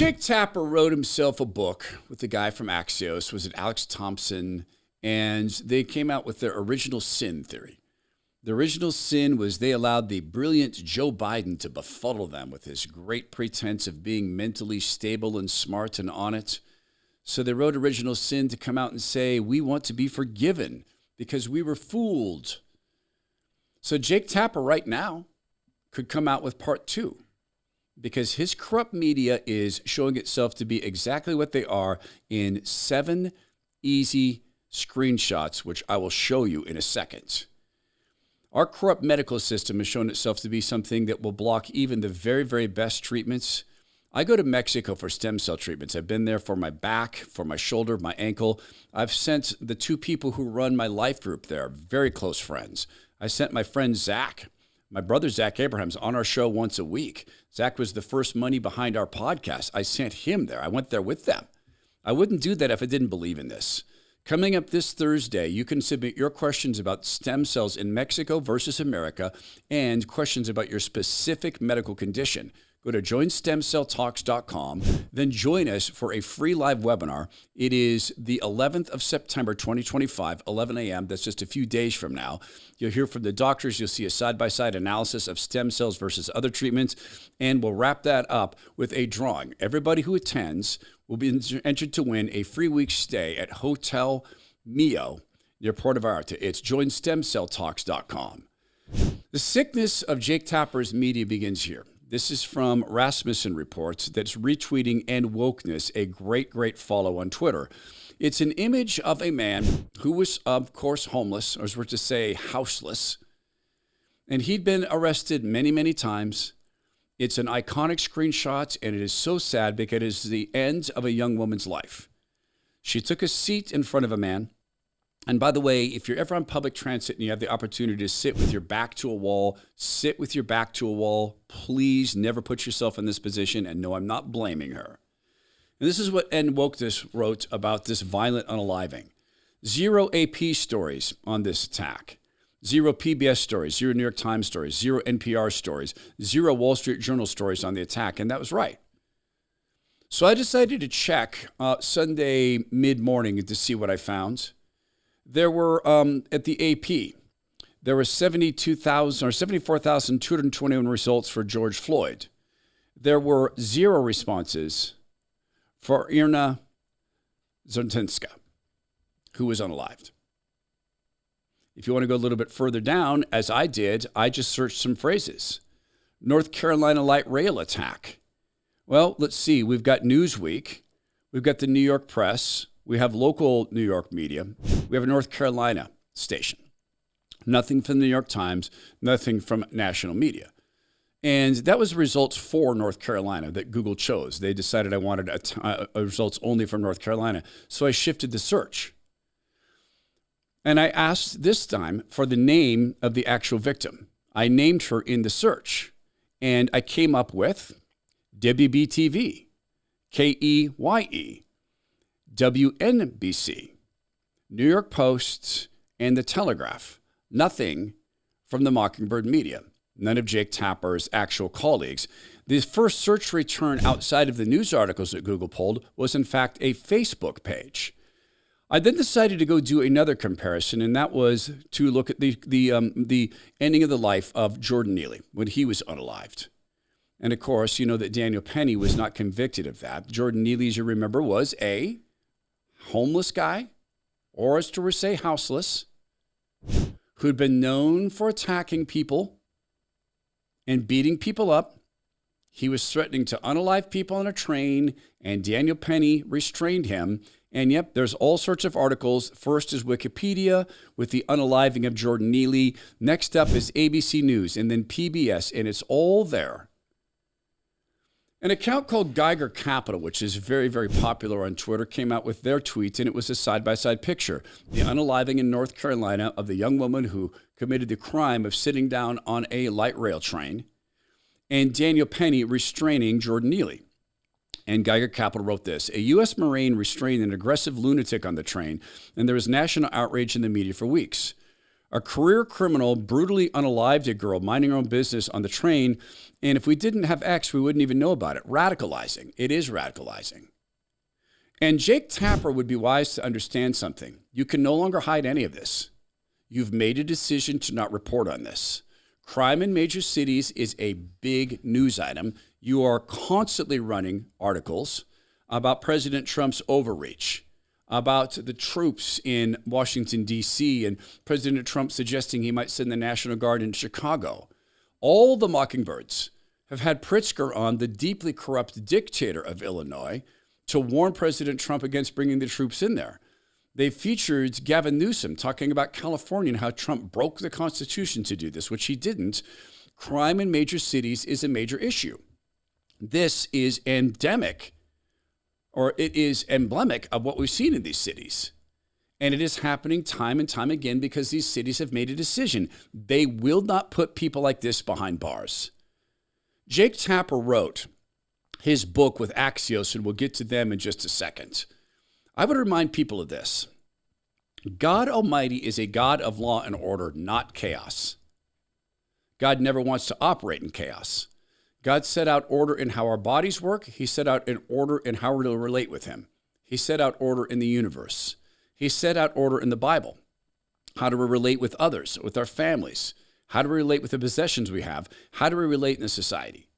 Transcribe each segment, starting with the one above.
Jake Tapper wrote himself a book with the guy from Axios, was it Alex Thompson, and they came out with their original sin theory. The original sin was they allowed the brilliant Joe Biden to befuddle them with his great pretense of being mentally stable and smart and on it. So they wrote original sin to come out and say, we want to be forgiven because we were fooled. So Jake Tapper right now could come out with part two, because his corrupt media is showing itself to be exactly what they are in 7 easy screenshots, which I will show you in a second. Our corrupt medical system has shown itself to be something that will block even the very, very best treatments. I go to Mexico for stem cell treatments. I've been there for my back, for my shoulder, my ankle. I've sent the 2 people who run my life group there, very close friends. I sent my friend Zach. My brother, Zach Abraham's on our show once a week. Zach was the first money behind our podcast. I sent him there. I went there with them. I wouldn't do that if I didn't believe in this. Coming up this Thursday, you can submit your questions about stem cells in Mexico versus America and questions about your specific medical condition. Go to joinstemcelltalks.com, then join us for a free live webinar. It is the 11th of September, 2025, 11 a.m. That's just a few days from now. You'll hear from the doctors. You'll see a side-by-side analysis of stem cells versus other treatments, and we'll wrap that up with a drawing. Everybody who attends will be entered to win a free week stay at Hotel Mio near Puerto Vallarta. It's joinstemcelltalks.com. The sickness of Jake Tapper's media begins here. This is from Rasmussen Reports that's retweeting And Wokeness, a great, great follow on Twitter. It's an image of a man who was, of course, homeless, or as we're to say, houseless. And he'd been arrested many, many times. It's an iconic screenshot, and it is so sad because it is the end of a young woman's life. She took a seat in front of a man. And by the way, if you're ever on public transit and you have the opportunity to sit with your back to a wall, sit with your back to a wall. Please never put yourself in this position. And no, I'm not blaming her. And this is what N. Wokeness wrote about this violent unaliving. 0 AP stories on this attack. 0 PBS stories, 0 New York Times stories, 0 NPR stories, 0 Wall Street Journal stories on the attack. And that was right. So I decided to check Sunday mid-morning to see what I found. There were, at the AP, there were 74,221 results for George Floyd. There were 0 responses for Irna Zertinska, who was unalived. If you want to go a little bit further down, as I did, I just searched some phrases. North Carolina light rail attack. Well, let's see. We've got Newsweek. We've got the New York Press. We have local New York media. We have a North Carolina station. Nothing from the New York Times, nothing from national media. And that was the results for North Carolina that Google chose. They decided I wanted results only from North Carolina. So I shifted the search. And I asked this time for the name of the actual victim. I named her in the search. And I came up with WBTV, KEYE, WNBC, New York Post, and The Telegraph. Nothing from the Mockingbird media. None of Jake Tapper's actual colleagues. The first search return outside of the news articles that Google pulled was, in fact, a Facebook page. I then decided to go do another comparison, and that was to look at the ending of the life of Jordan Neely when he was unalived. And, of course, you know that Daniel Penny was not convicted of that. Jordan Neely, as you remember, was a homeless guy, or as to say houseless, who'd been known for attacking people and beating people up. He was threatening to unalive people on a train, and Daniel Penny restrained him. And yep, there's all sorts of articles. First is Wikipedia with the unaliving of Jordan Neely. Next up is ABC News, and then PBS, and it's all there. An account called Geiger Capital, which is very, very popular on Twitter, came out with their tweets, and it was a side-by-side picture. The unaliving in North Carolina of the young woman who committed the crime of sitting down on a light rail train, and Daniel Penny restraining Jordan Neely. And Geiger Capital wrote this: a U.S. Marine restrained an aggressive lunatic on the train, and there was national outrage in the media for weeks. A career criminal brutally unalived a girl minding her own business on the train, and if we didn't have X, we wouldn't even know about it. Radicalizing. It is radicalizing. And Jake Tapper would be wise to understand something. You can no longer hide any of this. You've made a decision to not report on this. Crime in major cities is a big news item. You are constantly running articles about President Trump's overreach, about the troops in Washington, D.C., and President Trump suggesting he might send the National Guard into Chicago. All the Mockingbirds have had Pritzker on, the deeply corrupt dictator of Illinois, to warn President Trump against bringing the troops in there. They featured Gavin Newsom talking about California and how Trump broke the Constitution to do this, which he didn't. Crime in major cities is a major issue. This is endemic, or it is emblematic of what we've seen in these cities. And it is happening time and time again because these cities have made a decision. They will not put people like this behind bars. Jake Tapper wrote his book with Axios, and we'll get to them in just a second. I would remind people of this. God Almighty is a God of law and order, not chaos. God never wants to operate in chaos. God set out order in how our bodies work. He set out an order in how we're to relate with him. He set out order in the universe. He set out order in the Bible. How do we relate with others, with our families? How do we relate with the possessions we have? How do we relate in the society?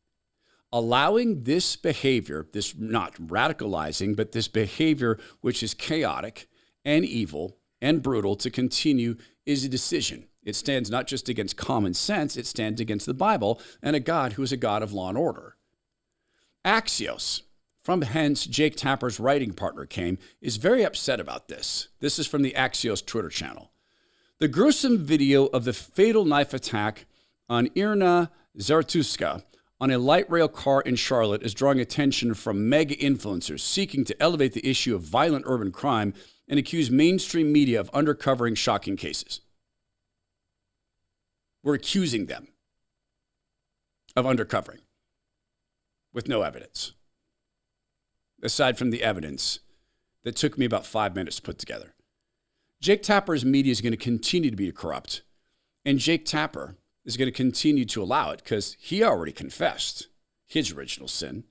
Allowing this behavior, this not radicalizing, but this behavior which is chaotic and evil and brutal to continue is a decision. It stands not just against common sense, it stands against the Bible and a God who is a God of law and order. Axios, from hence Jake Tapper's writing partner came, is very upset about this. This is from the Axios Twitter channel. The gruesome video of the fatal knife attack on Irina Zartuska on a light rail car in Charlotte is drawing attention from mega influencers seeking to elevate the issue of violent urban crime and accuse mainstream media of undercovering shocking cases. We're accusing them of undercovering with no evidence, aside from the evidence that took me about 5 minutes to put together. Jake Tapper's media is going to continue to be corrupt, and Jake Tapper is going to continue to allow it because he already confessed his original sin.